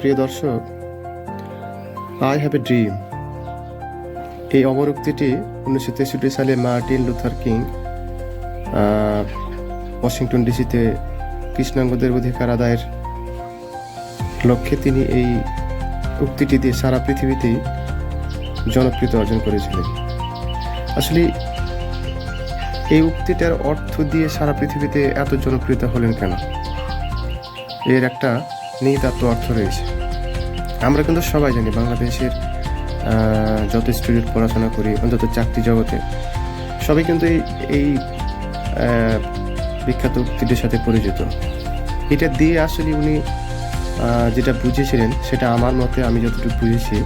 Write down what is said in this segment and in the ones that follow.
প্রিয় দর্শক, I have a dream, এই অমর উক্তিটি 1963 সালে মার্টিন লুথার কিং ওয়াশিংটন ডিসিতে কৃষ্ণাঙ্গদের অধিকার আদায়ের লক্ষ্যে তিনি এই উক্তিটি দিয়ে সারা পৃথিবীতেই জনপ্রিয়তা অর্জন করেছিলেন। আসলে এই উক্তিটার অর্থ দিয়ে সারা পৃথিবীতে এত জনপ্রিয়তা হলেন কেন? এর একটা নিহিতার্থ অর্থ রয়েছে। আমরা কিন্তু সবাই জানি, বাংলাদেশের যত স্টুডেন্ট পড়াশোনা করি, অন্তত চাকরি জগতে সবাই কিন্তু এই বিখ্যাত উক্তিটির সাথে পরিচিত। এটা দিয়ে আসলে উনি যেটা বুঝেছিলেন, সেটা আমার মতে আমি যতটুকু বুঝেছি,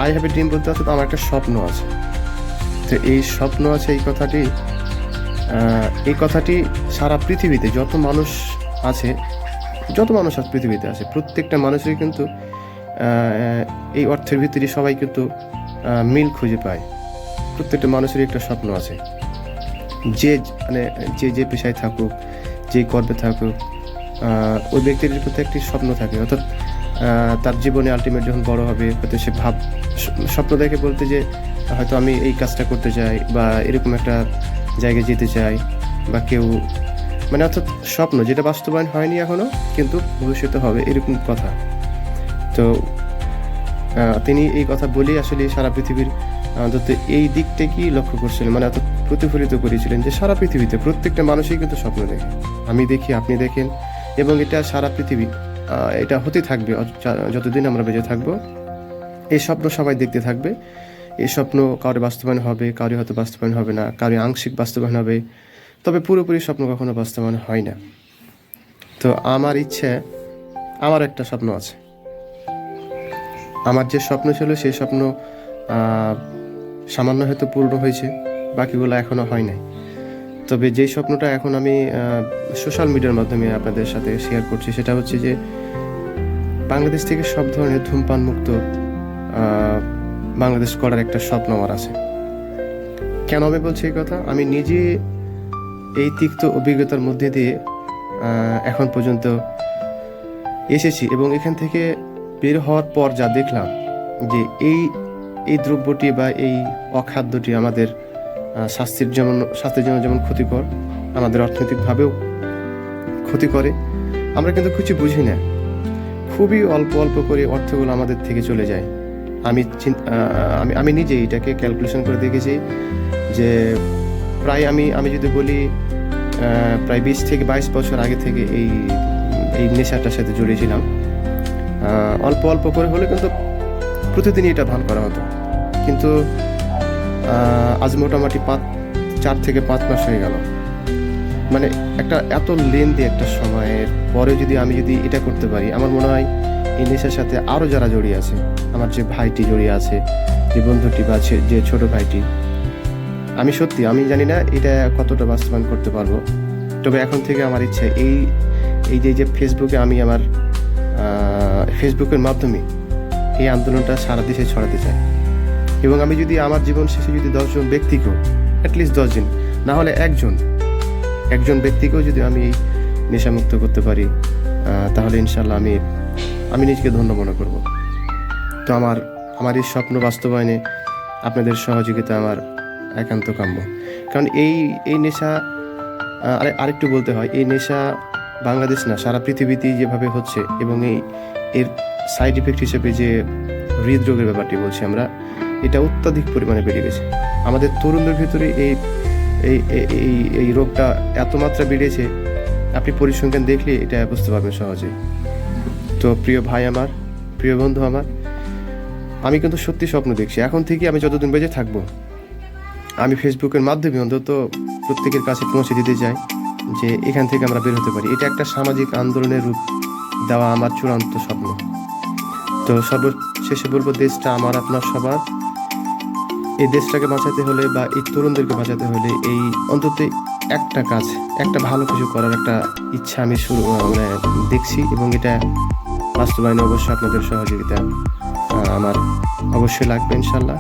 আই হ্যাভ এ ড্রিম বলতে অর্থাৎ আমার একটা স্বপ্ন আছে। তো এই স্বপ্ন আছে, এই কথাটি সারা পৃথিবীতে যত মানুষ পৃথিবীতে আছে, প্রত্যেকটা মানুষেরই কিন্তু এই অর্থের ভিতরে সবাই কিন্তু মিল খুঁজে পায়। প্রত্যেকটা মানুষেরই একটা স্বপ্ন আছে। যে পেশায় থাকুক, যে কর্মে থাকুক, ওই ব্যক্তির প্রতি একটি স্বপ্ন থাকে। অর্থাৎ তার জীবনে আলটিমেট যখন বড় হবে, হয়তো সে স্বপ্ন দেখে বলতে যে হয়তো আমি এই কাজটা করতে চাই, বা এরকম একটা জায়গায় যেতে চাই, বা কেউ অর্থাৎ স্বপ্ন যেটা বাস্তবায়ন হয়নি এখনো, কিন্তু ভবিষ্যতে হবে, এরকম কথা। তো তিনি এই কথা বলেই আসলে সারা পৃথিবীর অন্তত এই দিকটাকেই লক্ষ্য করছিলেন, অর্থাৎ প্রতিফলিত করেছিলেন যে সারা পৃথিবীতে প্রত্যেকটা মানুষই কিন্তু স্বপ্ন দেখে। আমি দেখি, আপনি দেখেন, এবং এটা সারা পৃথিবী এটা হতে থাকবে যতদিন আমরা বেঁচে থাকবো। এই স্বপ্ন সবাই দেখতে থাকবে। এই স্বপ্ন কারো বাস্তবায়ন হবে, কারো হয়তো বাস্তবায়ন হবে না, কারো আংশিক বাস্তবায়ন হবে, তবে পুরোপুরি স্বপ্ন কখনো বাস্তবায়ন হয় না। তো আমার একটা স্বপ্ন আছে। আমার যে স্বপ্ন ছিল, সেই স্বপ্ন সামান্য হয়তো পূর্ণ হয়েছে, বাকিগুলো এখনো হয় নাই। তবে যেই স্বপ্নটা এখন আমি সোশ্যাল মিডিয়ার মাধ্যমে আপনাদের সাথে শেয়ার করছি, সেটা হচ্ছে যে বাংলাদেশ থেকে সব ধরনের ধূমপান মুক্ত বাংলাদেশ করার একটা স্বপ্ন আমার আছে। কেন আমি বলছি এই কথা? আমি নিজে এই তিক্ত অভিজ্ঞতার মধ্যে দিয়ে এখন পর্যন্ত এসেছি, এবং এখান থেকে বের হওয়ার পর যা দেখলাম যে এই দ্রব্যটি বা এই অখাদ্যটি আমাদের স্বাস্থ্যের জন্য যেমন ক্ষতিকর, আমাদের অর্থনৈতিকভাবেও ক্ষতি করে। আমরা কিন্তু কিছু বুঝি না, খুবই অল্প অল্প করে অর্থগুলো আমাদের থেকে চলে যায়। আমি নিজে এটাকে ক্যালকুলেশন করে দেখেছি যে প্রায় আমি যদি বলি প্রায় 20 থেকে 22 বছর আগে থেকে এই নেশাটার সাথে জড়িয়েছিলাম। অল্প অল্প করে হলে কিন্তু প্রতিদিনই এটা ভান করা হতো, কিন্তু আজ মোটামুটি 4 থেকে 5 মাস হয়ে গেল। একটা এত লেন্দি একটা সময়ের পরে আমি যদি এটা করতে পারি, আমার মনে হয় এই নেশার সাথে আরও যারা জড়িয়ে আছে, আমার যে ভাইটি জড়িয়ে আছে, যে বন্ধুটি বা যে ছোট ভাইটি, আমি জানি না এটা কতটা বাস্তবায়ন করতে পারবো। তবে এখন থেকে আমার ইচ্ছা এই যে ফেসবুকে আমি আমার ফেসবুকের মাধ্যমে এই আন্দোলনটা সারা দেশে ছড়াতে চাই। এবং আমি যদি আমার জীবন শেষে 10 জন ব্যক্তিকেও, অ্যাটলিস্ট 10 জন, না হলে একজন ব্যক্তিকেও যদি আমি এই নেশামুক্ত করতে পারি, তাহলে ইনশাল্লাহ আমি নিজেকে ধন্য মনে করব। তো আমার এই স্বপ্ন বাস্তবায়নে আপনাদের সহযোগিতা আমার একান্ত কাম্য। কারণ এই নেশা, আরেকটু বলতে হয়, এই নেশা বাংলাদেশ না, সারা পৃথিবীতেই যেভাবে হচ্ছে, এবং এর সাইড ইফেক্ট হিসেবে যে হৃদরোগের ব্যাপারটি বলছি আমরা, এটা অত্যাধিক পরিমাণে বেড়ে গেছে। আমাদের তরুণদের ভিতরে এই রোগটা এত মাত্রা বেড়েছে, আপনি পরিসংখ্যান দেখলে এটা বুঝতে পারবেন সহজে। তো প্রিয় ভাই আমার, প্রিয় বন্ধু আমার, আমি কিন্তু সত্যি স্বপ্ন দেখছি। এখন থেকে আমি যতদিন বেঁচে থাকবো, আমি ফেসবুকের মাধ্যমে অন্তত প্রত্যেকের কাছে পৌঁছে দিতে চাই যে এখান থেকে আমরা বের হতে পারি। এটা একটা সামাজিক আন্দোলনের রূপ দেওয়া আমার চূড়ান্ত স্বপ্ন। তো সর্বশেষে বলবো, দেশটা আমার, আপনার সবার। এই দেশটাকে বাঁচাতে হলে, বা এই তরুণদেরকে বাঁচাতে হলে, এই অন্তত একটা ভালো কিছু করার একটা ইচ্ছা আমি দেখছি, এবং এটা বাস্তবায়নে অবশ্যই আপনাদের সহযোগিতা আমার অবশ্যই লাগবে ইনশাল্লাহ।